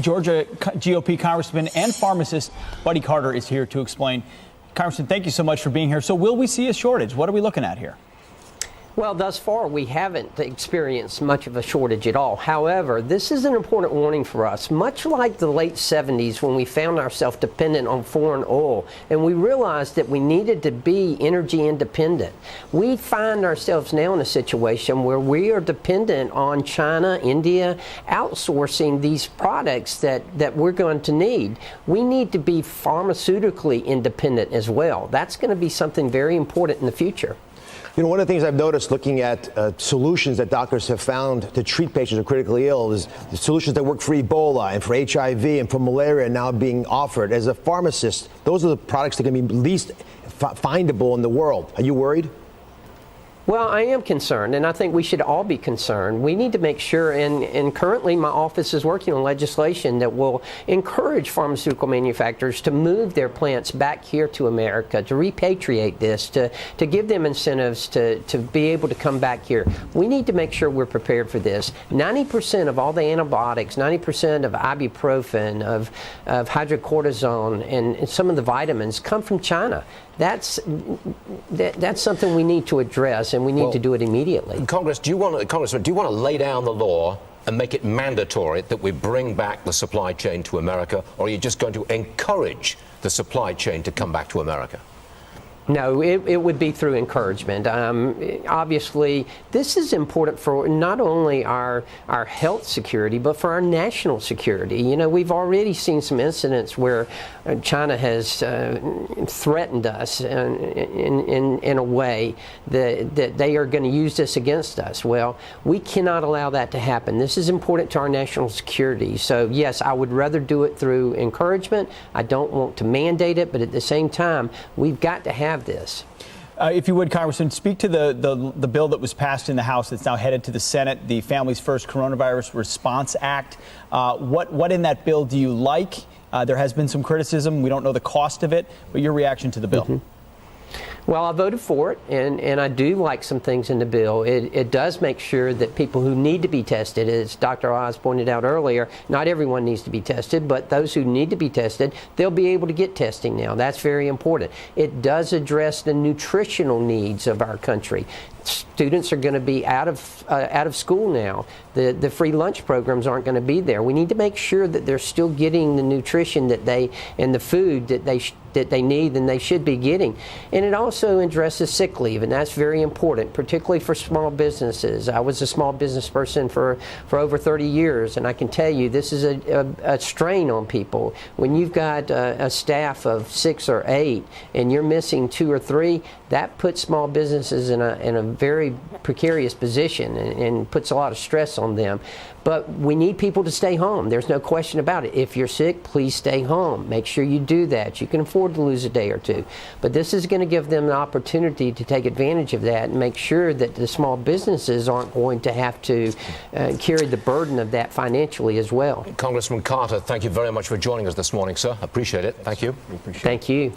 Georgia GOP Congressman and pharmacist Buddy Carter is here to explain. Congressman, thank you so much for being here. So will we see a shortage? What are we looking at here? Well, thus far, we haven't experienced much of a shortage at all. However, this is an important warning for us. Much like the late 70s when we found ourselves dependent on foreign oil and we realized that we needed to be energy independent, we find ourselves now in a situation where we are dependent on China, India, outsourcing these products that we're going to need. We need to be pharmaceutically independent as well. That's going to be something very important in the future. You know, one of the things I've noticed looking at solutions that doctors have found to treat patients who are critically ill is the solutions that work for Ebola and for HIV and for malaria now being offered. As a pharmacist, those are the products that can be least findable in the world. Are you worried? Well, I am concerned, and I think we should all be concerned. We need to make sure, and currently my office is working on legislation that will encourage pharmaceutical manufacturers to move their plants back here to America, to repatriate this, to give them incentives to be able to come back here. We need to make sure we're prepared for this. 90% of all the antibiotics, 90% of ibuprofen, of hydrocortisone, and some of the vitamins come from China. That's something we need to address, and we need to do it immediately. Congressman, do you want to lay down the law and make it mandatory that we bring back the supply chain to America, or are you just going to encourage the supply chain to come back to America? No, it would be through encouragement. Obviously, this is important for not only our health security, but for our national security. You know, we've already seen some incidents where China has threatened us in a way that they are going to use this against us. Well, we cannot allow that to happen. This is important to our national security. So, yes, I would rather do it through encouragement. I don't want to mandate it, but at the same time, we've got to have this. If you would, Congressman, speak to the bill that was passed in the House that's now headed to the Senate, the Families First Coronavirus Response Act. What in that bill do you like? There has been some criticism. We don't know the cost of it, but your reaction to the bill. Mm-hmm. Well, I voted for it, and I do like some things in the bill. It does make sure that people who need to be tested, as Dr. Oz pointed out earlier, not everyone needs to be tested, but those who need to be tested, they'll be able to get testing now. That's very important. It does address the nutritional needs of our country. Students are going to be out of school now. The free lunch programs aren't going to be there. We need to make sure that they're still getting the nutrition and the food that they need and they should be getting. And it also addresses sick leave, and that's very important, particularly for small businesses. I was a small business person for over 30 years, and I can tell you this is a strain on people. When you've got a staff of 6 or 8 and you're missing 2 or 3, that puts small businesses in a very precarious position and puts a lot of stress on them. But we need people to stay home. There's no question about it. If you're sick, please stay home. Make sure you do that. You can afford to lose a day or two. But this is going to give them the opportunity to take advantage of that and make sure that the small businesses aren't going to have to carry the burden of that financially as well. Congressman Carter, thank you very much for joining us this morning, sir. Appreciate it. Thank you. Thank you.